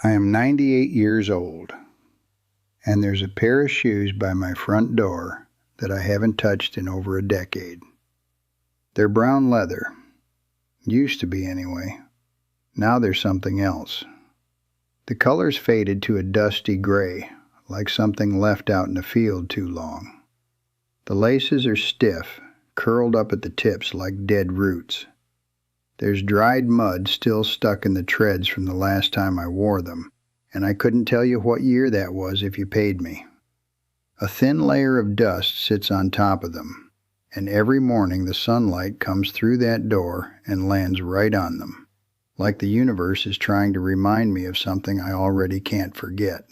I am 98 years old, and there's a pair of shoes by my front door that I haven't touched in over a decade. They're brown leather. Used to be anyway. Now they're something else. The color's faded to a dusty gray, like something left out in the field too long. The laces are stiff, curled up at the tips like dead roots. There's dried mud still stuck in the treads from the last time I wore them, and I couldn't tell you what year that was if you paid me. A thin layer of dust sits on top of them, and every morning the sunlight comes through that door and lands right on them, like the universe is trying to remind me of something I already can't forget.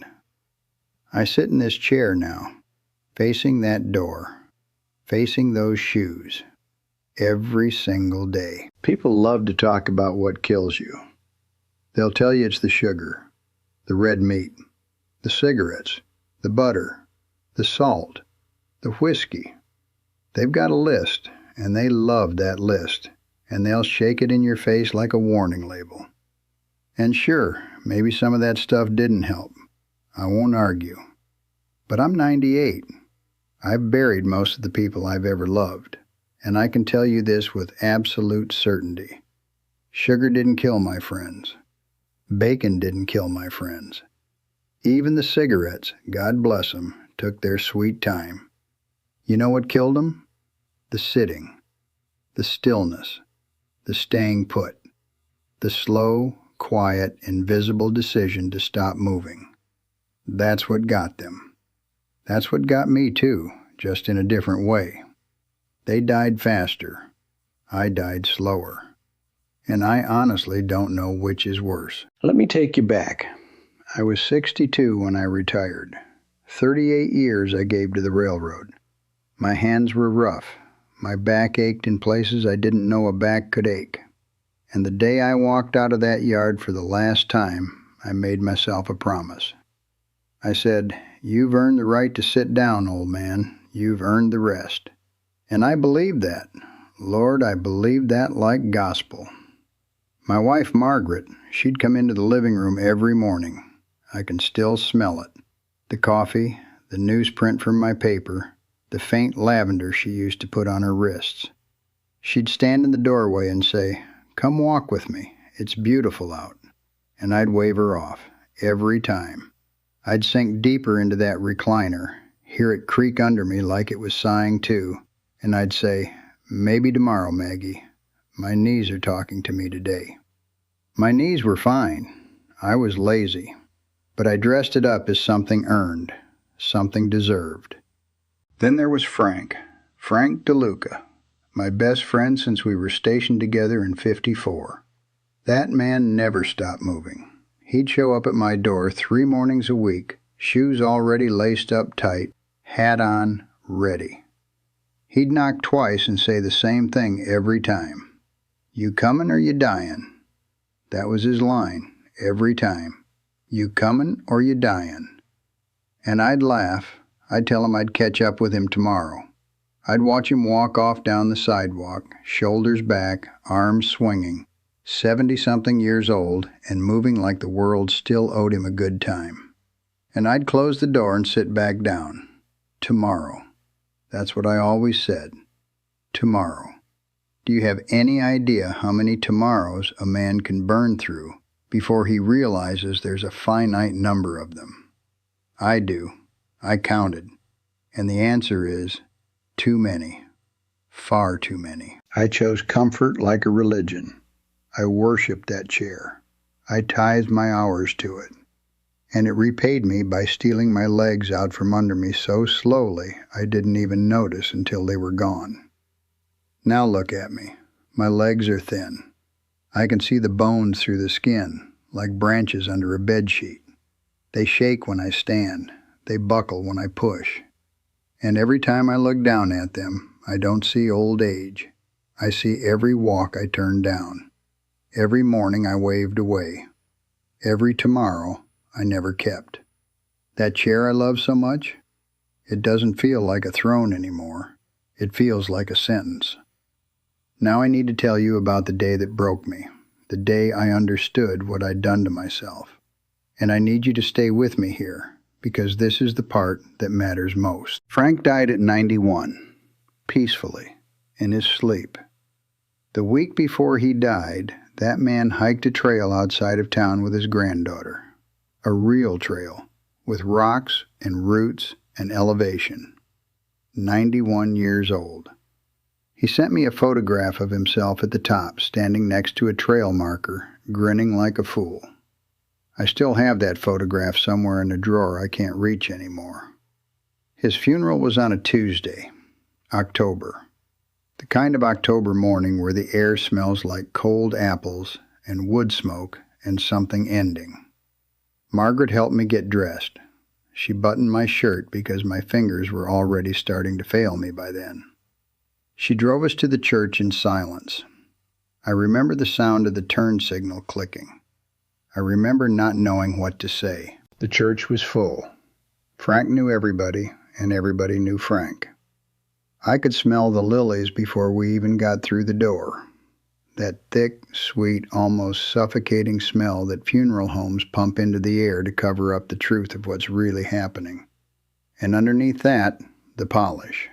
I sit in this chair now, facing that door, facing those shoes, every single day. People love to talk about what kills you. They'll tell you it's the sugar, the red meat, the cigarettes, the butter, the salt, the whiskey. They've got a list, and they love that list, and they'll shake it in your face like a warning label. And sure, maybe some of that stuff didn't help. I won't argue. But I'm 98. I've buried most of the people I've ever loved, and I can tell you this with absolute certainty. Sugar didn't kill my friends. Bacon didn't kill my friends. Even the cigarettes, God bless them, took their sweet time. You know what killed them? The sitting, the stillness, the staying put, the slow, quiet, invisible decision to stop moving. That's what got them. That's what got me too, just in a different way. They died faster. I died slower. And I honestly don't know which is worse. Let me take you back. I was 62 when I retired. 38 years I gave to the railroad. My hands were rough. My back ached in places I didn't know a back could ache. And the day I walked out of that yard for the last time, I made myself a promise. I said, "You've earned the right to sit down, old man. You've earned the rest." And I believed that. Lord, I believed that like gospel. My wife, Margaret, she'd come into the living room every morning. I can still smell it. The coffee, the newsprint from my paper, the faint lavender she used to put on her wrists. She'd stand in the doorway and say, "Come walk with me. It's beautiful out." And I'd wave her off, every time. I'd sink deeper into that recliner, hear it creak under me like it was sighing too, and I'd say, "Maybe tomorrow, Maggie. My knees are talking to me today." My knees were fine. I was lazy. But I dressed it up as something earned, something deserved. Then there was Frank DeLuca, my best friend since we were stationed together in '54. That man never stopped moving. He'd show up at my door 3 mornings a week, shoes already laced up tight, hat on, ready. He'd knock twice and say the same thing every time. "You comin' or you dyin'?" That was his line, every time. "You comin' or you dyin'?" And I'd laugh. I'd tell him I'd catch up with him tomorrow. I'd watch him walk off down the sidewalk, shoulders back, arms swinging, 70-something years old and moving like the world still owed him a good time. And I'd close the door and sit back down. Tomorrow. That's what I always said. Tomorrow. Do you have any idea how many tomorrows a man can burn through before he realizes there's a finite number of them? I do. I counted. And the answer is too many. Far too many. I chose comfort like a religion. I worshiped that chair. I tithed my hours to it. And it repaid me by stealing my legs out from under me so slowly I didn't even notice until they were gone. Now look at me. My legs are thin. I can see the bones through the skin, like branches under a bedsheet. They shake when I stand. They buckle when I push. And every time I look down at them, I don't see old age. I see every walk I turned down. Every morning I waved away. Every tomorrow I never kept. That chair I love so much, it doesn't feel like a throne anymore. It feels like a sentence. Now I need to tell you about the day that broke me, the day I understood what I'd done to myself. And I need you to stay with me here, because this is the part that matters most. Frank died at 91, peacefully, in his sleep. The week before he died, that man hiked a trail outside of town with his granddaughter. A real trail, with rocks and roots and elevation. 91 years old. He sent me a photograph of himself at the top, standing next to a trail marker, grinning like a fool. I still have that photograph somewhere in a drawer I can't reach anymore. His funeral was on a Tuesday, October. The kind of October morning where the air smells like cold apples and wood smoke and something ending. Margaret helped me get dressed. She buttoned my shirt because my fingers were already starting to fail me by then. She drove us to the church in silence. I remember the sound of the turn signal clicking. I remember not knowing what to say. The church was full. Frank knew everybody, and everybody knew Frank. I could smell the lilies before we even got through the door. That thick, sweet, almost suffocating smell that funeral homes pump into the air to cover up the truth of what's really happening. And underneath that, the polish.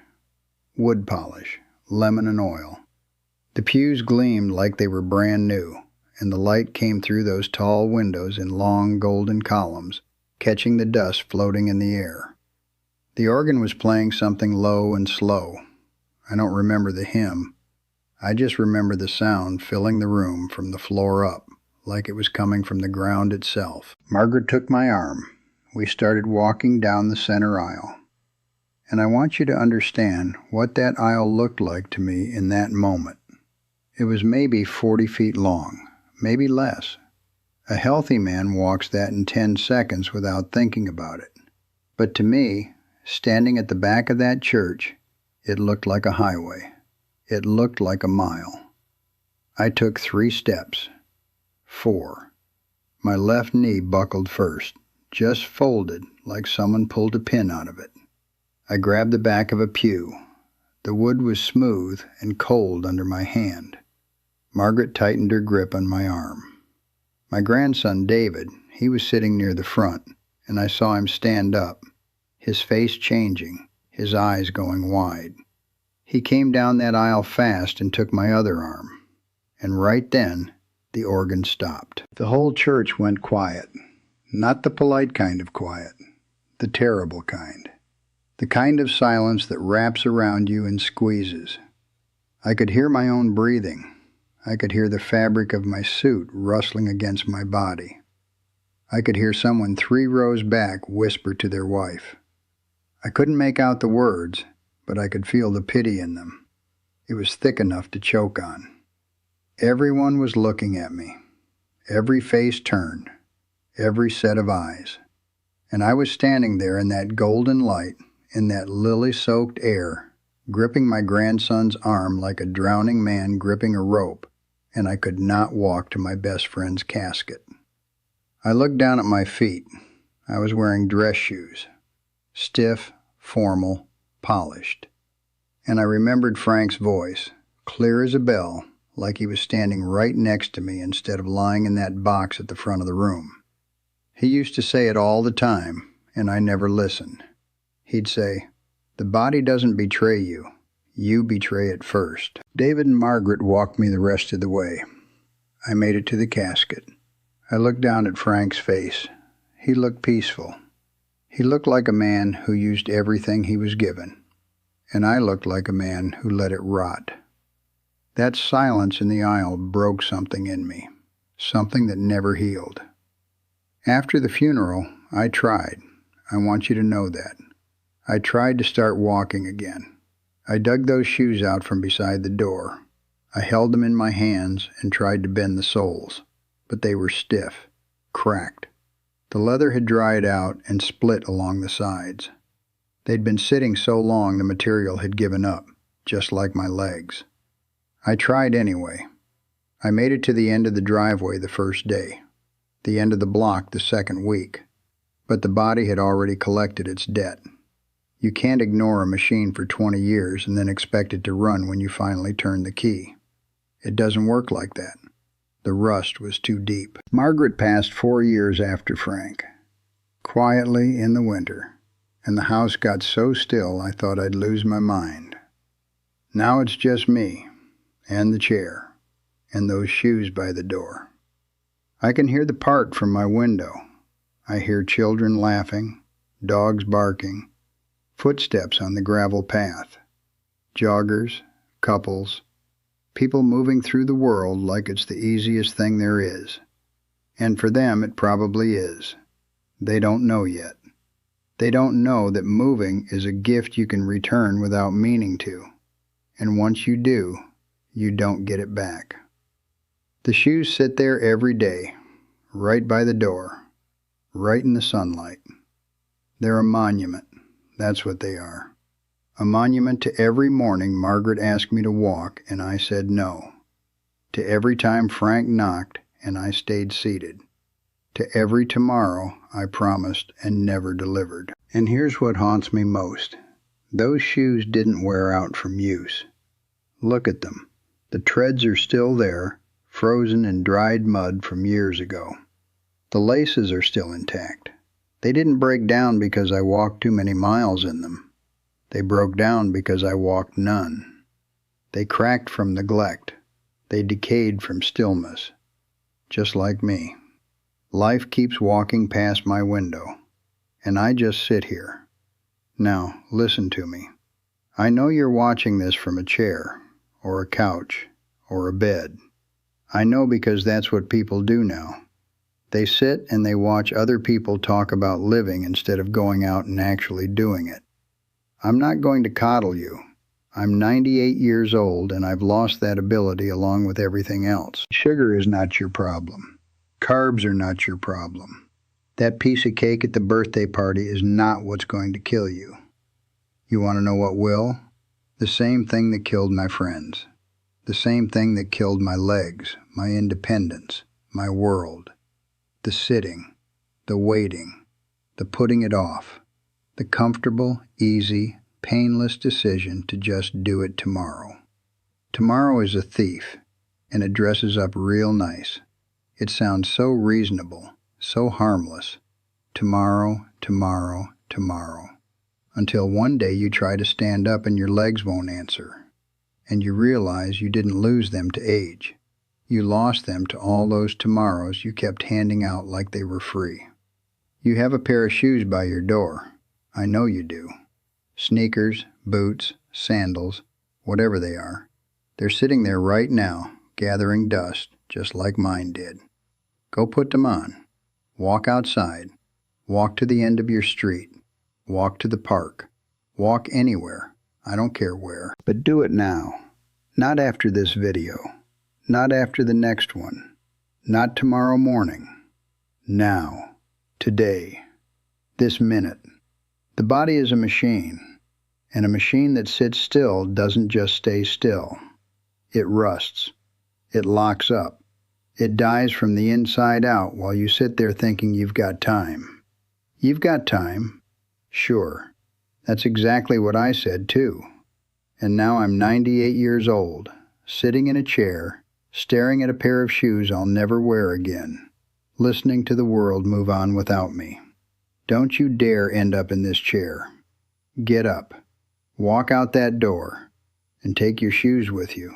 Wood polish, lemon and oil. The pews gleamed like they were brand new, and the light came through those tall windows in long golden columns, catching the dust floating in the air. The organ was playing something low and slow. I don't remember the hymn. I just remember the sound filling the room from the floor up, like it was coming from the ground itself. Margaret took my arm. We started walking down the center aisle. And I want you to understand what that aisle looked like to me in that moment. It was maybe 40 feet long, maybe less. A healthy man walks that in 10 seconds without thinking about it. But to me, standing at the back of that church, it looked like a highway. It looked like a mile. I took 3 steps. 4. My left knee buckled first, just folded like someone pulled a pin out of it. I grabbed the back of a pew. The wood was smooth and cold under my hand. Margaret tightened her grip on my arm. My grandson, David, he was sitting near the front, and I saw him stand up, his face changing, his eyes going wide. He came down that aisle fast and took my other arm, and right then, the organ stopped. The whole church went quiet, not the polite kind of quiet, the terrible kind, the kind of silence that wraps around you and squeezes. I could hear my own breathing. I could hear the fabric of my suit rustling against my body. I could hear someone 3 rows back whisper to their wife. I couldn't make out the words, but I could feel the pity in them. It was thick enough to choke on. Everyone was looking at me. Every face turned. Every set of eyes. And I was standing there in that golden light, in that lily-soaked air, gripping my grandson's arm like a drowning man gripping a rope, and I could not walk to my best friend's casket. I looked down at my feet. I was wearing dress shoes. Stiff, formal, polished. And I remembered Frank's voice, clear as a bell, like he was standing right next to me instead of lying in that box at the front of the room. He used to say it all the time, and I never listened. He'd say, "The body doesn't betray you. You betray it first." David and Margaret walked me the rest of the way. I made it to the casket. I looked down at Frank's face. He looked peaceful. He looked like a man who used everything he was given, and I looked like a man who let it rot. That silence in the aisle broke something in me, something that never healed. After the funeral, I tried. I want you to know that. I tried to start walking again. I dug those shoes out from beside the door. I held them in my hands and tried to bend the soles, but they were stiff, cracked. The leather had dried out and split along the sides. They'd been sitting so long the material had given up, just like my legs. I tried anyway. I made it to the end of the driveway the first day, the end of the block the second week, but the body had already collected its debt. You can't ignore a machine for 20 years and then expect it to run when you finally turn the key. It doesn't work like that. The rust was too deep. Margaret passed 4 years after Frank, quietly in the winter, and the house got so still I thought I'd lose my mind. Now it's just me, and the chair, and those shoes by the door. I can hear the park from my window. I hear children laughing, dogs barking, footsteps on the gravel path, joggers, couples, people moving through the world like it's the easiest thing there is. And for them it probably is. They don't know yet. They don't know that moving is a gift you can return without meaning to. And once you do, you don't get it back. The shoes sit there every day, right by the door, right in the sunlight. They're a monument. That's what they are. A monument to every morning Margaret asked me to walk and I said no. To every time Frank knocked and I stayed seated. To every tomorrow I promised and never delivered. And here's what haunts me most. Those shoes didn't wear out from use. Look at them. The treads are still there, frozen in dried mud from years ago. The laces are still intact. They didn't break down because I walked too many miles in them. They broke down because I walked none. They cracked from neglect. They decayed from stillness. Just like me. Life keeps walking past my window, and I just sit here. Now, listen to me. I know you're watching this from a chair, or a couch, or a bed. I know because that's what people do now. They sit and they watch other people talk about living instead of going out and actually doing it. I'm not going to coddle you. I'm 98 years old and I've lost that ability along with everything else. Sugar is not your problem. Carbs are not your problem. That piece of cake at the birthday party is not what's going to kill you. You want to know what will? The same thing that killed my friends. The same thing that killed my legs, my independence, my world. The sitting, the waiting, the putting it off, the comfortable, easy, painless decision to just do it tomorrow. Tomorrow is a thief, and it dresses up real nice. It sounds so reasonable, so harmless. Tomorrow, tomorrow, tomorrow. Until one day you try to stand up and your legs won't answer, and you realize you didn't lose them to age. You lost them to all those tomorrows you kept handing out like they were free. You have a pair of shoes by your door. I know you do. Sneakers, boots, sandals, whatever they are. They're sitting there right now, gathering dust, just like mine did. Go put them on. Walk outside. Walk to the end of your street. Walk to the park. Walk anywhere. I don't care where. But do it now. Not after this video. Not after the next one. Not tomorrow morning. Now. Today. This minute. The body is a machine. And a machine that sits still doesn't just stay still. It rusts. It locks up. It dies from the inside out while you sit there thinking you've got time. You've got time. Sure. That's exactly what I said too. And now I'm 98 years old, sitting in a chair, staring at a pair of shoes I'll never wear again, listening to the world move on without me. Don't you dare end up in this chair. Get up. Walk out that door. And take your shoes with you.